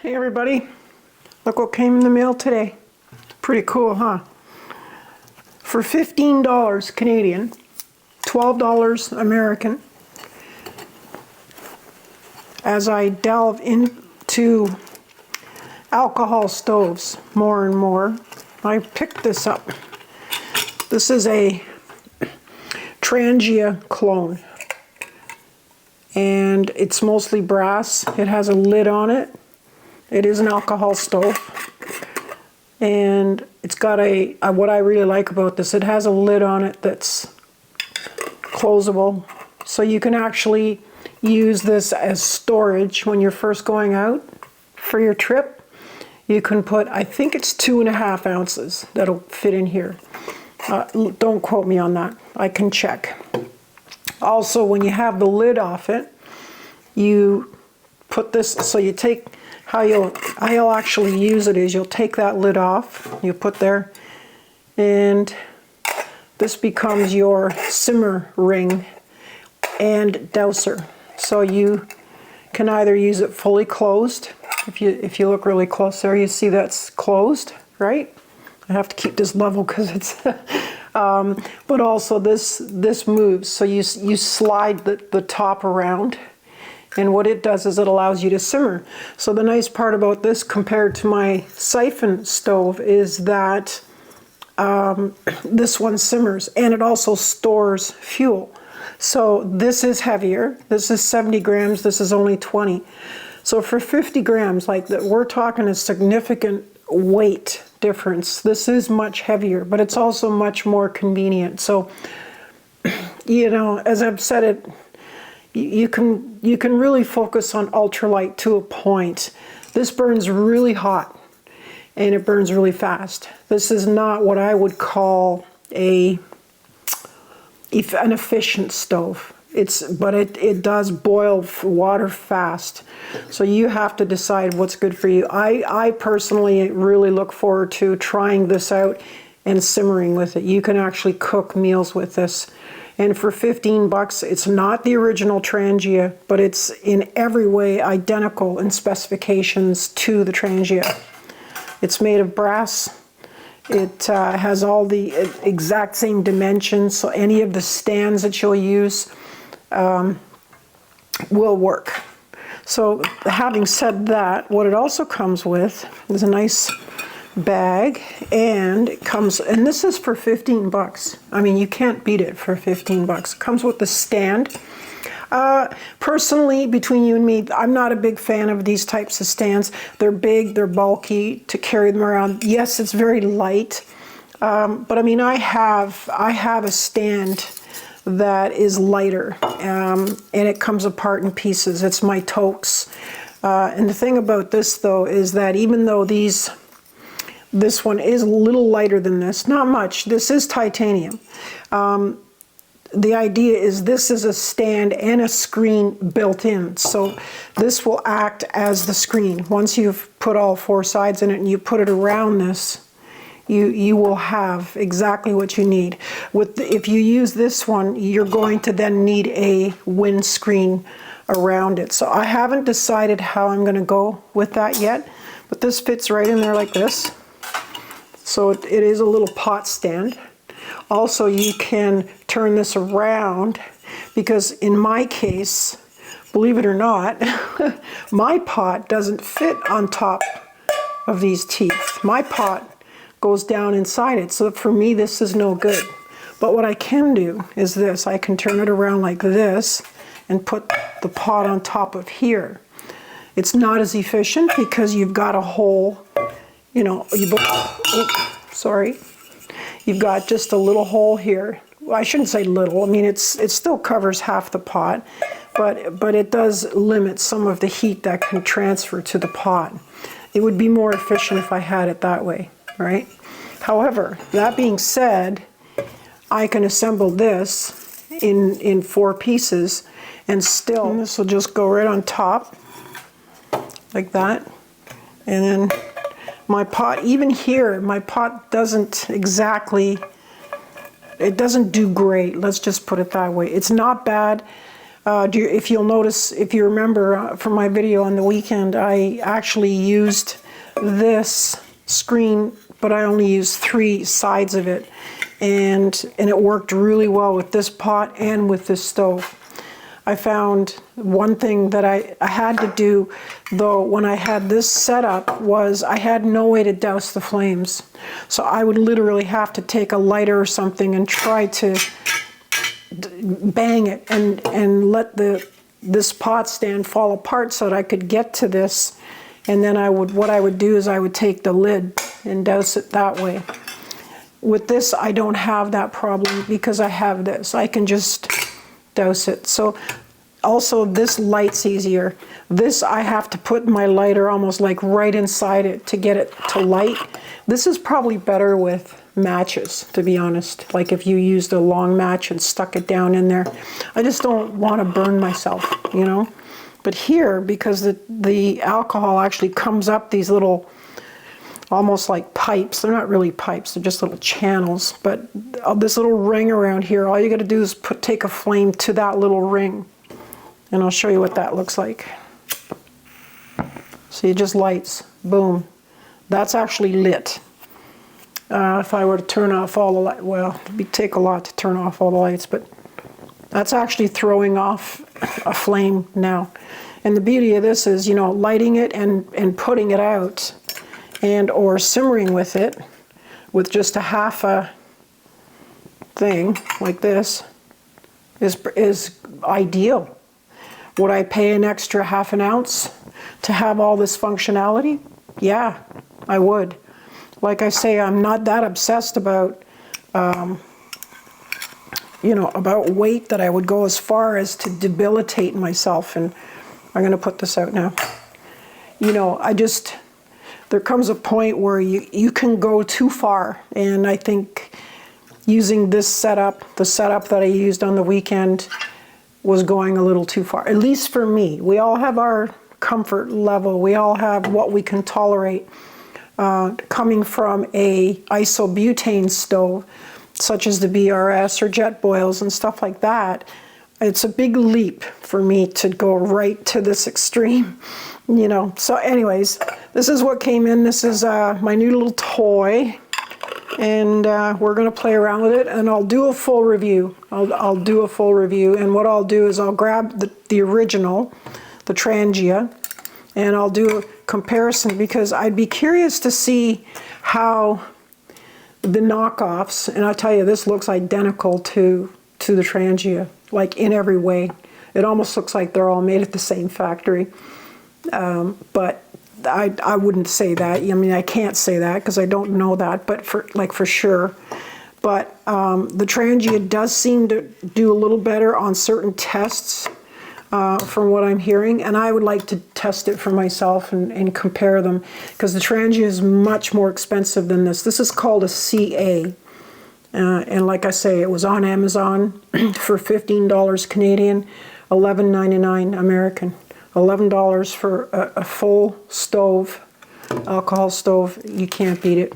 Hey everybody, look what came in the mail today. Pretty cool, huh? For $15 Canadian, $12 American, as I delve into alcohol stoves more and more, I picked this up. This is a Trangia clone, and it's mostly brass. It has a lid on it. It is an alcohol stove, and it's got what I really like about this, it has a lid on it that's closable, so you can actually use this as storage when you're first going out for your trip. You can put, I think it's 2.5 ounces that'll fit in here. Don't quote me on that, I can check. Also, when you have the lid off it, you put this, so you take, how you'll actually use it is you'll take that lid off, you put there, and this becomes your simmer ring and dowser. So you can either use it fully closed. If you look really close there, you see that's closed, right? I have to keep this level because it's but also this moves, so you slide the top around, and what it does is it allows you to simmer. So the nice part about this compared to my siphon stove is that this one simmers, and it also stores fuel. So this is heavier. This is 70 grams. This is only 20. So for 50 grams, like that, we're talking a significant weight difference. This is much heavier, but it's also much more convenient. So, you know, as I've said it, you can really focus on ultralight to a point. This burns really hot, and it burns really fast. This is not what I would call an efficient stove. But it does boil water fast. So you have to decide what's good for you. I personally really look forward to trying this out and simmering with it. You can actually cook meals with this. And for 15 bucks, it's not the original Trangia, but it's in every way identical in specifications to the Trangia. It's made of brass. It has all the exact same dimensions, so any of the stands that you'll use will work. So having said that, what it also comes with is a nice bag, and it comes, and this is for 15 bucks. I mean, you can't beat it for 15 bucks. It comes with the stand. Personally, between you and me, I'm not a big fan of these types of stands. They're big, they're bulky to carry them around. Yes, it's very light, but I mean, I have a stand that is lighter, and it comes apart in pieces. It's my toques. And the thing about this, though, is that even though this one is a little lighter than this, not much, this is titanium. The idea is this is a stand and a screen built in. So this will act as the screen. Once you've put all 4 sides in it and you put it around this, you will have exactly what you need. If you use this one, you're going to then need a windscreen around it. So I haven't decided how I'm going to go with that yet, but this fits right in there like this. So it is a little pot stand. Also, you can turn this around, because in my case, believe it or not, my pot doesn't fit on top of these teeth. My pot goes down inside it, so for me this is no good. But what I can do is this, I can turn it around like this and put the pot on top of here. It's not as efficient because you've got a hole, you know, you've got just a little hole here. Well, I shouldn't say little, I mean it still covers half the pot, but it does limit some of the heat that can transfer to the pot. It would be more efficient if I had it that way, right? However, that being said, I can assemble this in 4 pieces, and still this will just go right on top like that. And then my pot, even here, my pot doesn't exactly, it doesn't do great, let's just put it that way. It's not bad. If you'll notice, if you remember from my video on the weekend, I actually used this screen, but I only used 3 sides of it, and it worked really well with this pot and with this stove. I found one thing that I had to do, though, when I had this set up, was I had no way to douse the flames. So I would literally have to take a lighter or something and try to bang it and let this pot stand fall apart so that I could get to this. And then what I would do is I would take the lid and douse it that way. With this, I don't have that problem because I have this. I can just douse it. So also this light's easier. This I have to put my lighter almost like right inside it to get it to light. This is probably better with matches, to be honest. Like if you used a long match and stuck it down in there. I just don't want to burn myself, you know. But here, because the alcohol actually comes up these little, almost like pipes. They're not really pipes, they're just little channels. But this little ring around here, all you got to do is take a flame to that little ring. And I'll show you what that looks like. See, it just lights. Boom. That's actually lit. If I were to turn off all the lights, well, it'd take a lot to turn off all the lights, but that's actually throwing off a flame now. And the beauty of this is, you know, lighting it and putting it out, and or simmering with it with just a half a thing like this is ideal. Would I pay an extra half an ounce to have all this functionality? Yeah, I would. Like I say, I'm not that obsessed about, you know, about weight that I would go as far as to debilitate myself. And I'm going to put this out now. You know, there comes a point where you can go too far. And I think using this setup, the setup that I used on the weekend, was going a little too far, at least for me. We all have our comfort level. We all have what we can tolerate. Coming from a isobutane stove, such as the BRS or jet boils and stuff like that, it's a big leap for me to go right to this extreme, you know. So anyways, this is what came in. This is my new little toy, and we're going to play around with it, and I'll do a full review. I'll do a full review, and what I'll do is I'll grab the original, the Trangia, and I'll do a comparison, because I'd be curious to see how the knockoffs, and I'll tell you, this looks identical to the Trangia, like in every way. It almost looks like they're all made at the same factory, but I wouldn't say that. I mean, I can't say that because I don't know that, but for sure. But the Trangia does seem to do a little better on certain tests, from what I'm hearing, and I would like to test it for myself and compare them, because the Trangia is much more expensive than this. This is called a CA, and like I say, it was on Amazon for $15 Canadian, $11.99 American. $11 for a full stove, alcohol stove. You can't beat it.